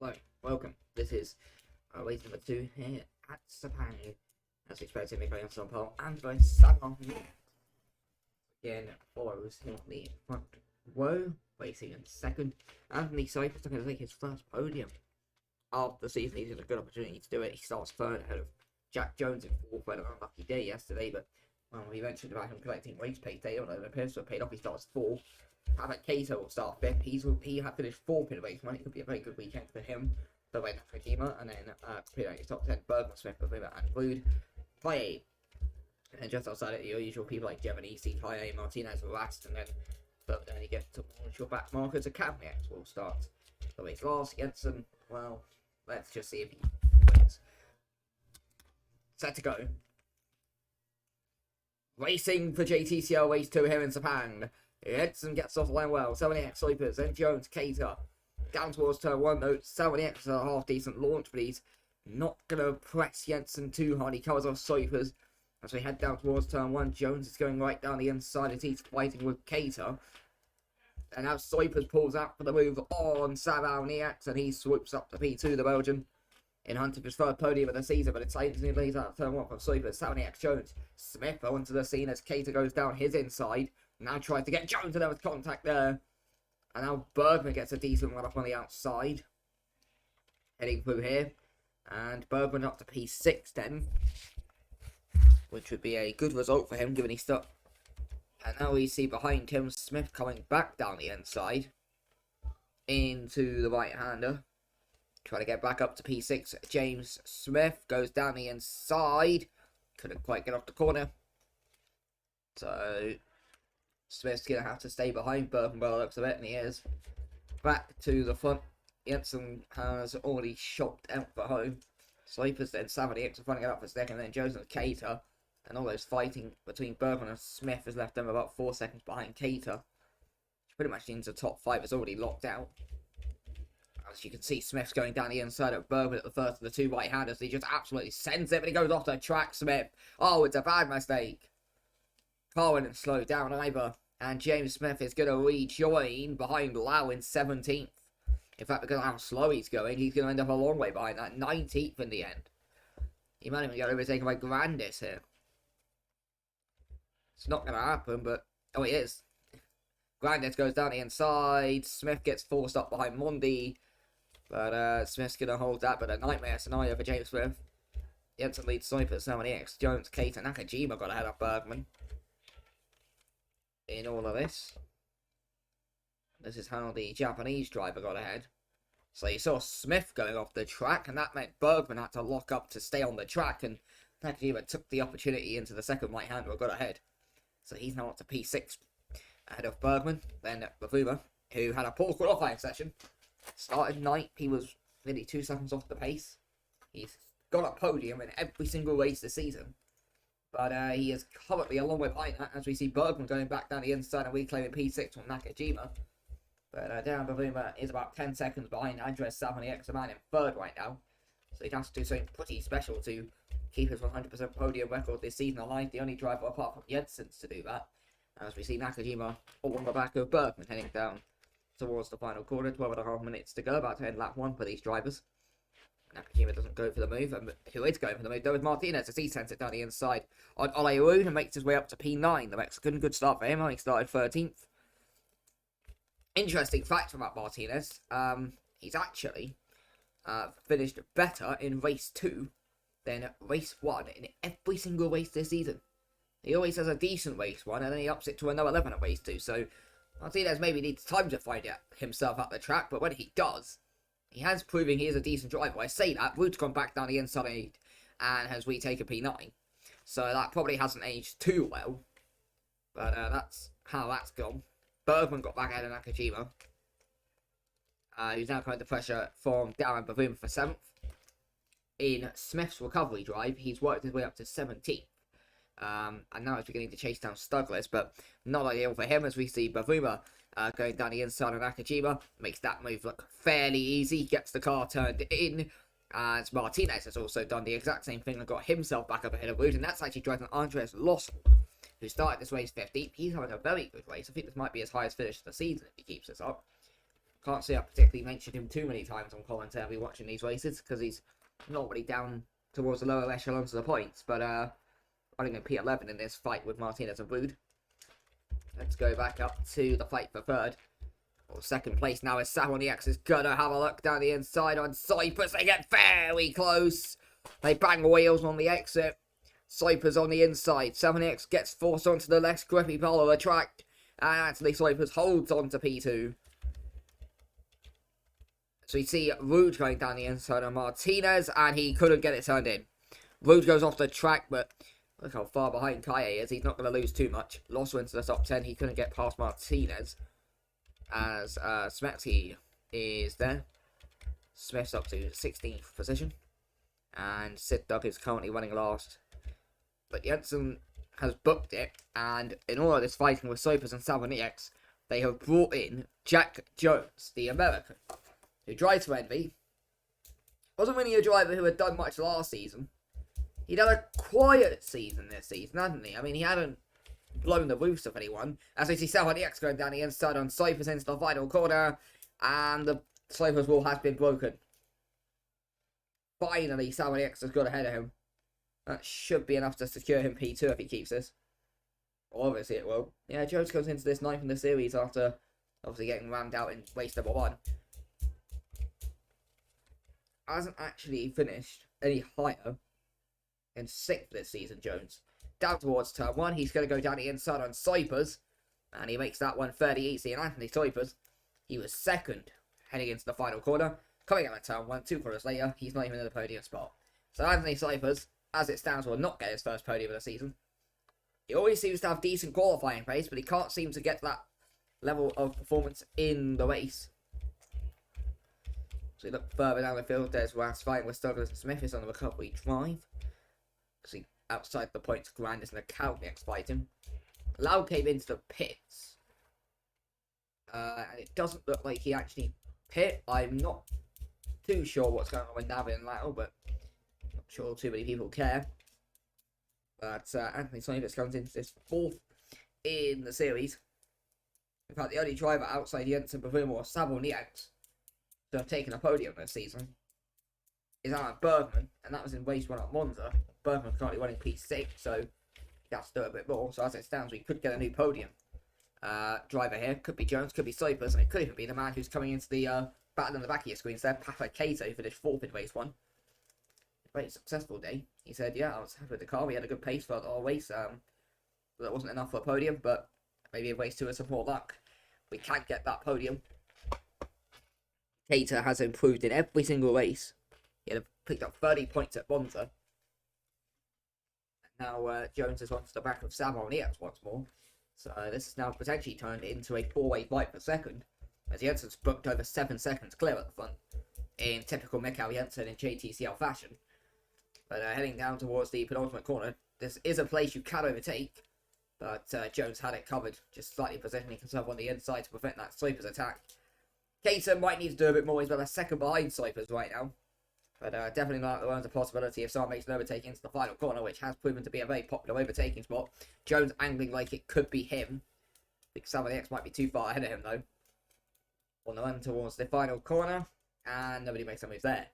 Hello, welcome. This is race number 2 here at Sepang. As expected, me going on pole and going Sepang again follows him on the front row, racing in second. Anthony Cypress is going to take his first podium of the season. He's had a good opportunity to do it. He starts third ahead of Jack Jones in fourth. Had an unlucky day yesterday, but we mentioned about him collecting race pace data, and it appears to have paid off. He starts fourth. How about Cato will start fifth? He had finished fourth in the race one. It could be a very good weekend for him. The way Nakajima, and then his top 10, Bergman, Smith, Bavuma, and Rude. Play. And just outside it, your usual people like Geminisi, Kaye, Martinez, last, and then you get to your back markers. Academy will start the race last. Jensen, well, let's just see if he wins. Set to go. Racing for JTCL race 2 here in Sepang. Edson gets off the line well. 70X Sleepers, then Jones, Cater. Down towards turn 1 though. 70X is a half decent launch, but he's not going to press Jensen too hard. He covers off Sleepers. As we head down towards turn 1, Jones is going right down the inside as he's fighting with Cater. And now Sleepers pulls out for the move on Savaniax, and he swoops up to P2, the Belgian, in hunt of his third podium of the season, but it's late as he lays out turn 1 for Sleepers. Savaniax, Jones, Smith onto the scene as Cater goes down his inside. Now tries to get Jones, and there was contact there. And now Bergman gets a decent run up on the outside. Heading through here. And Bergman up to P6 then. Which would be a good result for him, given he's stuck. And now we see behind him Smith coming back down the inside. Into the right-hander. Trying to get back up to P6. James Smith goes down the inside. Couldn't quite get off the corner. So Smith's going to have to stay behind Bergman by the looks of it, and he is. Back to the front. Jensen has already shopped out for home. Sleepers then Savaniax are running it up for second, then Jones and Cater. And all those fighting between Bergman and Smith has left them about 4 seconds behind Cater. Which pretty much means the top 5 is already locked out. As you can see, Smith's going down the inside of Bergman at the first of the two right-handers. He just absolutely sends it, but he goes off the track, Smith. Oh, it's a bad mistake. Carwin and slow down either. And James Smith is going to rejoin behind Lau in 17th. In fact, because of how slow he's going, he's going to end up a long way behind that. 19th in the end. He might even get overtaken by Grandis here. It's not going to happen, but... Oh, it is. Grandis goes down the inside. Smith gets forced up behind Mondi. But Smith's going to hold that, but a nightmare scenario for James Smith. Jensen leads Cypress, 70X, Jones, Kate, and Nakajima got ahead of Bergman. In all of this. This is how the Japanese driver got ahead. So you saw Smith going off the track, and that meant Bergman had to lock up to stay on the track, and Nakajima took the opportunity into the second right-hander and got ahead. So he's now up to P6 ahead of Bergman. Then Bavuma, who had a poor qualifying session, started 9th. He was nearly 2 seconds off the pace. He's got a podium in every single race this season. But he is currently a long way behind that, as we see Bergman going back down the inside and reclaiming P6 from Nakajima. But Darren Bavuma is about 10 seconds behind Andres Savaniax, a man in third right now. So he'd have to do something pretty special to keep his 100% podium record this season alive. The only driver apart from Jensen's to do that. As we see Nakajima all on the back of Bergman heading down towards the final quarter. 12.5 minutes to go, about to end lap 1 for these drivers. Nakajima doesn't go for the move, and who is going for the move though is Martinez as he sends it down the inside on Oleoun and makes his way up to P9. The Mexican, good start for him. He started 13th. Interesting fact about Martinez, he's actually finished better in race 2 than race 1 in every single race this season. He always has a decent race 1 and then he ups it to another 11 at race 2, so Martinez maybe needs time to find out himself at the track, but when he does, he has proving he is a decent driver. I say that, Root's gone back down the inside and has retaken P9. So that probably hasn't aged too well. But that's how that's gone. Bergman got back ahead of Nakajima. Who's now kind of pressure from Darren Bavuma for 7th. In Smith's recovery drive, he's worked his way up to 17th. And now he's beginning to chase down Stuglis, but not ideal for him as we see Bavuma going down the inside of Nakajima. Makes that move look fairly easy. Gets the car turned in. As Martinez has also done the exact same thing and got himself back up ahead of Wood. And that's actually driving Andres Loss, who started this race 15th. He's having a very good race. I think this might be his highest finish of the season if he keeps this up. Can't say I particularly mentioned him too many times on commentary watching these races, because he's not really down towards the lower echelons of the points, but running in P11 in this fight with Martinez and Wood. Let's go back up to the fight for third. Well, second place now is Savoniax is gonna have a look down the inside on Cyprus. They get very close. They bang wheels on the exit. Cyprus on the inside. Savoniax gets forced onto the less grippy part of the track. And Anthony Cyprus holds on to P2. So we see Rude going down the inside on Martinez, and he couldn't get it turned in. Rude goes off the track, but look how far behind Kaye is. He's not going to lose too much. Lost into the top 10. He couldn't get past Martinez, as Smetsky is there. Smith's up to 16th position, and Sid Doug is currently running last. But Jensen has booked it, and in all of this fighting with Cyprus and Savoniax, they have brought in Jack Jones, the American, who drives for Envy. Wasn't really a driver who had done much last season. He'd had a quiet season this season, hadn't he? I mean, he hadn't blown the roofs of anyone. As we see Savoniax going down the inside on Cyprus into the final corner, and the Cyprus wall has been broken. Finally, Savoniax has got ahead of him. That should be enough to secure him P2 if he keeps this. Well, obviously it will. Yeah, Jones goes into this 9th in the series after obviously getting rammed out in race number 1. Hasn't actually finished any higher in 6th this season, Jones. Down towards turn 1, he's going to go down the inside on Cyprus, and he makes that one fairly easy. And Anthony Cyprus, he was 2nd heading into the final corner. Coming out of turn 1, 2 corners later, he's not even in the podium spot. So Anthony Cyprus, as it stands, will not get his first podium of the season. He always seems to have decent qualifying pace, but he can't seem to get that level of performance in the race. So we look further down the field, there's Ras fighting with Douglas and Smith is on the recovery drive. See, outside the points, Grandis and the Kalniaks fighting. Lau came into the pits. And it doesn't look like he actually pit. I'm not too sure what's going on with Navin and Lau, but not sure too many people care. But Anthony Cyprus comes into this 4th in the series. In fact, the only driver outside Jensen, Bavuma, or Savoniax to have taken a podium this season is Alan Bergman, and that was in race 1 at Monza. Bergman's currently running P6, so he has to do a bit more. So as it stands, we could get a new podium driver here. Could be Jones, could be Cyprus, and it could even be the man who's coming into the battle in the back of your screens there, Papa Kato, who finished 4th in race 1. Very successful day. He said, yeah, I was happy with the car. We had a good pace for the whole race. That wasn't enough for a podium, but maybe in race 2 is some more luck. We can get that podium. Kato has improved in every single race. He had picked up 30 points at Monza. And now Jones is onto the back of Savoniax once more. So this is now potentially turned into a 4-way fight for second, as Jensen's booked over 7 seconds clear at the front, in typical Mikkel Jensen in JTCL fashion. But heading down towards the penultimate corner, this is a place you can overtake, but Jones had it covered, just slightly positioning himself on the inside to prevent that Cyprus attack. Kato might need to do a bit more. He's about a second behind Cyprus right now, but definitely not the possibility if someone makes an overtake into the final corner, which has proven to be a very popular overtaking spot. Jones angling like it could be him. I think Savoniax might be too far ahead of him though. On the run towards the final corner, and nobody makes a move there.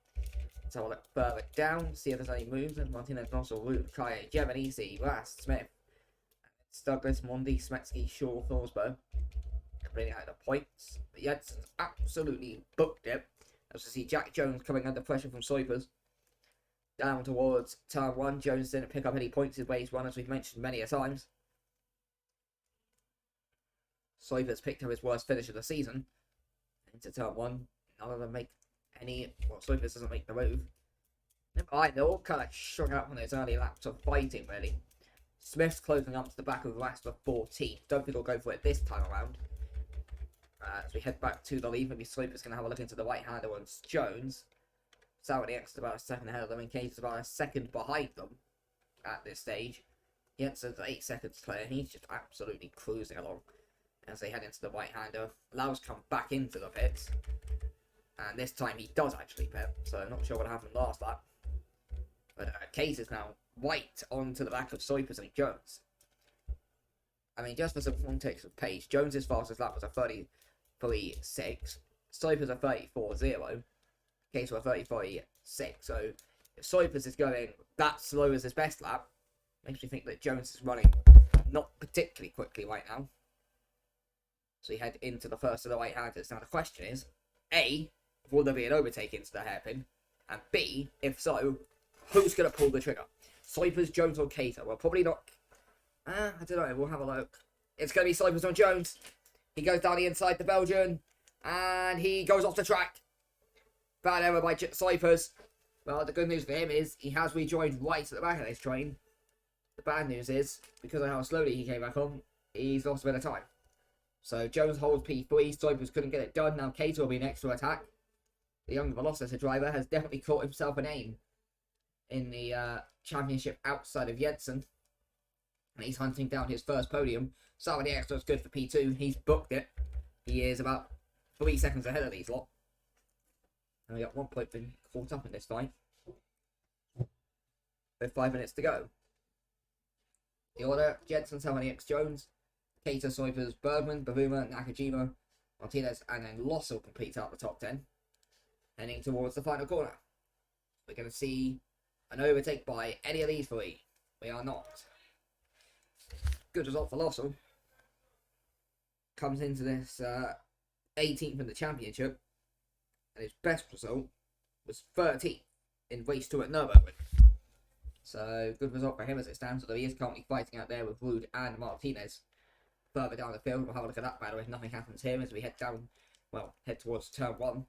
Let's have a look further down, see if there's any moves. And Martinez, Nossel, Root, Kaye, Geminisi, Rast, Smith, Douglas, Mondi, Smetsky, Shaw, Thorsberg. Completely out of the points. But Jensen's absolutely booked it. As we see Jack Jones coming under pressure from Cyprus. Down towards turn 1. Jones didn't pick up any points in race 1, as we've mentioned many a times. Cyprus picked up his worst finish of the season. Into turn 1. None of them make any. Well, Cyprus doesn't make the move. They're all kind of strung out on those early laps of fighting, really. Smith's closing up to the back of the last for 14. Don't think he'll go for it this time around. As we head back to the lead, maybe Cyprus can have a look into the right-hander on Jones. Savoniax is about a second ahead of them, in case it's about a second behind them at this stage. Jensen's 8 seconds clear, and he's just absolutely cruising along as they head into the right-hander. Lau's come back into the pits, and this time he does actually pit, so I'm not sure what happened last lap. But Case is now right onto the back of Cyprus and Jones. I mean, just for some context of pace, Jones's fastest lap was a 33.6. Cypers are 34.0. Cater are 35.6. So if Cypers is going that slow as his best lap, makes me think that Jones is running not particularly quickly right now. So we head into the first of the right-handers. Now the question is, A, will there be an overtake into the hairpin? And B, if so, who's going to pull the trigger? Cypers, Jones, or Cater? Well, probably not. I don't know. We'll have a look. It's going to be Cypers on Jones. He goes down the inside, the Belgian. And he goes off the track. Bad error by Cypers. Well, the good news for him is he has rejoined right at the back of this train. The bad news is, because of how slowly he came back on, he's lost a bit of time. So Jones holds P3. Cypers couldn't get it done. Now Cater will be next to attack. The young Velocity driver has definitely caught himself an aim in the championship outside of Jensen. And he's hunting down his first podium. Salva the Extra is good for P2. He's booked it. He is about 3 seconds ahead of these lot. And we got 1 point been caught up in this fight. With 5 minutes to go. The order: Jensen, Salva the X, Jones, Cater, Cypers, Bergman, Bavuma, Nakajima, Martinez, and then Lossell completes out the top 10. Heading towards the final corner. We're going to see an overtake by any of these three. We are not. Good result for Lossell. Comes into this 18th in the championship. And his best result was 13th in race 2 at Nürburgring. So, good result for him as it stands, although he is currently fighting out there with Rude and Martinez. Further down the field, we'll have a look at that battle if nothing happens here as we head towards turn 1.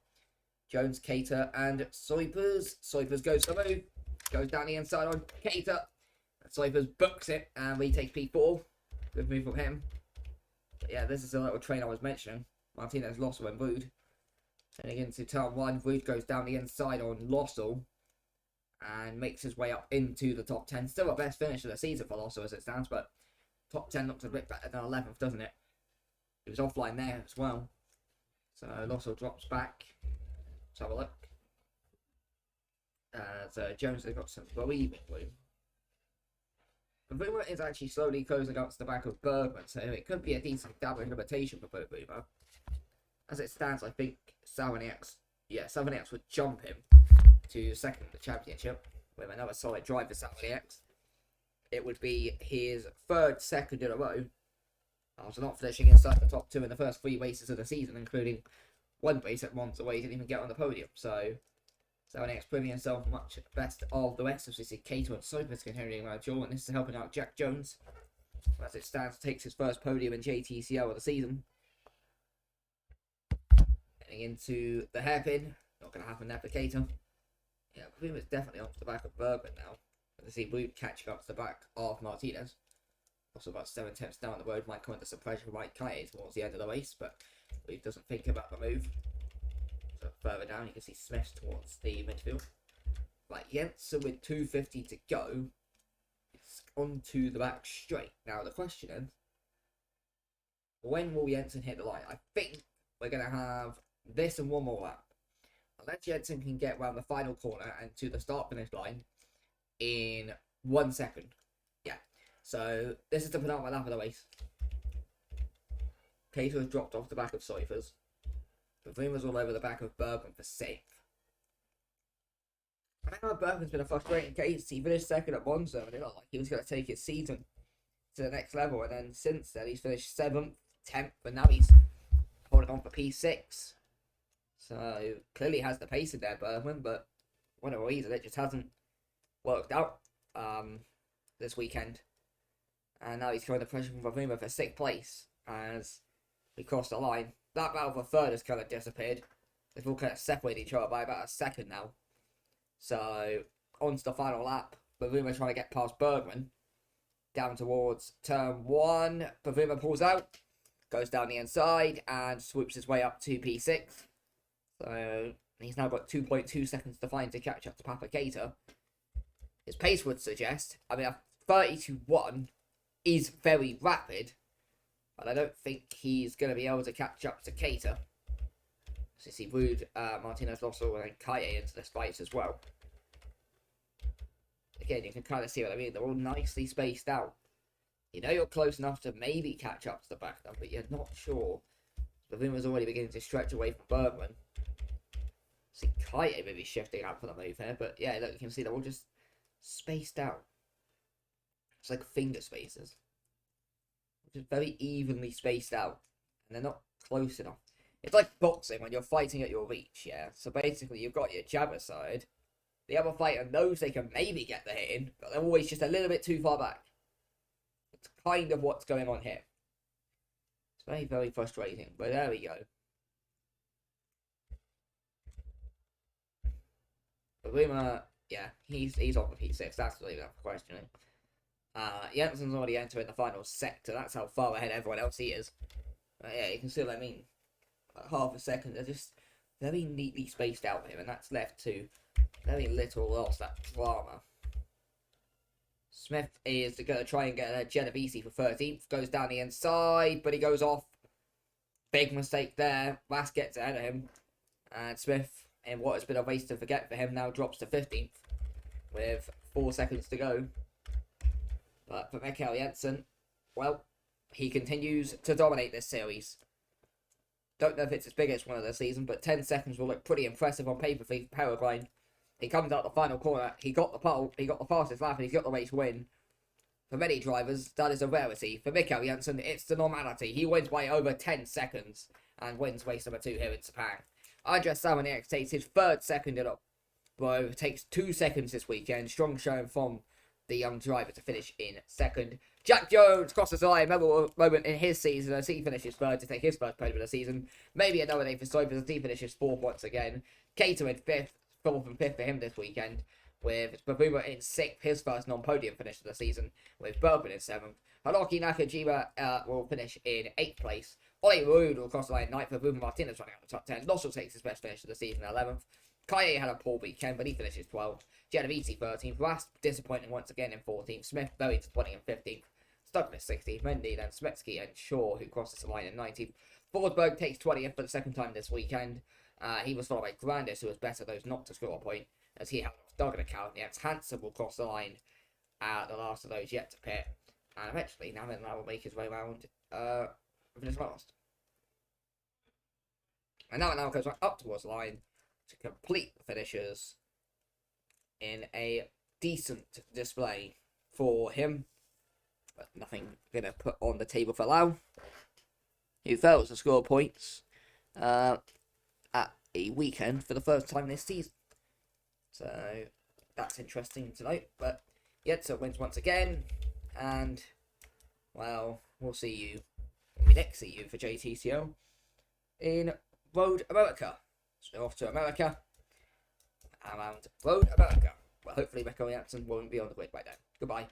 Jones, Cater, and Cypers. Cypers goes for the move. Goes down the inside on Cater. Cypers books it and retakes P4. Good move from him. But yeah, this is a little train I was mentioning. Martinez, Lossell, and Rude. Turning into turn 1, Rude goes down the inside on Lossell and makes his way up into the top 10. Still a best finish of the season for Lossell as it stands, but top 10 looks a bit better than 11th, doesn't it? He was offline there as well. So Lossell drops back. Let's have a look. So Jones has got some breathing room. Bavuma is actually slowly closing up to the back of Bergman, so it could be a decent double limitation for Bavuma. As it stands, I think Salviniax would jump him to second in the championship with another solid drive for Salviniax. It would be his 3rd second in a row after not finishing inside the top 2 in the first 3 races of the season, including 1 race at Monza where he didn't even get on the podium. So Salviniax proving himself much best of the rest. As we see Cater and Cypers continuing around duel, and this is helping out Jack Jones. As it stands, takes his first podium in JTCL of the season. Getting into the hairpin. Not going to happen there for Cater. Yeah, Bavuma's definitely onto the back of Bergman now. And to see Rude catching up to the back of Martinez. Also about 7 tenths down the road. Might come under some pressure from Kaye towards the end of the race, but Rude doesn't think about the move. So further down, you can see Smith towards the midfield. Right, Jensen with 2:50 to go. It's onto the back straight. Now the question is, when will Jensen hit the line? I think we're going to have this and 1 more lap. Unless Jensen can get around the final corner and to the start-finish line in 1 second. Yeah. So this is the penultimate lap of the race. Cater has dropped off the back of Cypers. Bavuma's all over the back of Bergman for 6th. I know Bergman's been a frustrating case. He finished 2nd at Monza and it looked like he was going to take his season to the next level. And then since then, he's finished 7th, 10th, and now he's holding on for P6. So clearly has the pace in there, Bergman, but for whatever reason, it just hasn't worked out this weekend. And now he's throwing the pressure from Bavuma for 6th place as we cross the line. That battle for 3rd has kind of disappeared. They've all kind of separated each other by about a second now. So, on to the final lap. Bavuma trying to get past Bergman. Down towards turn 1. Bavuma pulls out. Goes down the inside and swoops his way up to P6. So, he's now got 2.2 seconds to find to catch up to Papa Cater. His pace would suggest, I mean, a 30-1 is very rapid. But I don't think he's going to be able to catch up to Cater. So you see Rude, Martinez, Lossell, and Kaye into this fight as well. Again, you can kind of see what I mean. They're all nicely spaced out. You know you're close enough to maybe catch up to the back of them, but you're not sure. Bavuma's already beginning to stretch away from Bergman. See Kaye maybe shifting out for the move here, but yeah, look, you can see they're all just spaced out. It's like finger spaces. Just very evenly spaced out. And they're not close enough. It's like boxing when you're fighting at your reach, yeah? So basically, you've got your jabber side. The other fighter knows they can maybe get the hit in, but they're always just a little bit too far back. It's kind of what's going on here. It's very, very frustrating, but there we go. Bavuma, yeah, he's on the P6. That's really not for questioning. Jensen's already entering the final sector. That's how far ahead everyone else he is. Yeah, you can see what I mean. Like half a second. They're just very neatly spaced out here, and that's left to very little else. That drama. Smith is going to try and get a Genovese for 13th. Goes down the inside, but he goes off. Big mistake there. Last gets ahead of him. And Smith, in what has been a race to forget for him, now drops to 15th. With 4 seconds to go. But for Mikkel Jensen, well, he continues to dominate this series. Don't know if it's his biggest one of the season, but 10 seconds will look pretty impressive on paper for Paraguay. He comes out the final corner, he got the pole, he got the fastest lap, and he's got the race win. For many drivers, that is a rarity. For Mikkel Jensen, it's the normality. He wins by over 10 seconds and wins race number 2 here in Sepang. Andres Salmonier takes his 3rd second in a row, takes 2 seconds this weekend. Strong showing from the young driver to finish in 2nd. Jack Jones crosses the line, memorable moment in his season as he finishes 3rd to take his 1st podium of the season. Maybe another day for Sobers as he finishes 4th once again. Cater in 5th, 4th and 5th for him this weekend, with Bavuma in 6th, his 1st non-podium finish of the season, with Bergman in 7th. Haruki Nakajima will finish in 8th place. Ollie Rude will cross the line 9th, Bavuma Martinez running out the top 10. Nossel takes his best finish of the season 11th. Kaye had a poor weekend, but he finishes 12th. Genovese 13th. Rast disappointing once again in 14th. Smith very disappointing in 15th. Douglas 16th. Mendy, then Smetsky and Shaw, who crosses the line in 19th. Forsberg takes 20th for the 2nd time this weekend. He was followed by Grandis, who was better, those not to score a point, as he held off Doug and Kalniak. Hansen will cross the line the last of those yet to pit. And eventually, Navin will make his way around finish last. And now goes right up towards the line to complete the finishers in a decent display for him. But nothing going to put on the table for Lau, who fails to score points at a weekend for the 1st time this season. So that's interesting to note. But Jensen wins once again. And, well, we'll see you when we next see you for JTCL in Road America. So off to America. Around Road America. Well, hopefully Mikkel Jensen won't be on the grid by then. Goodbye.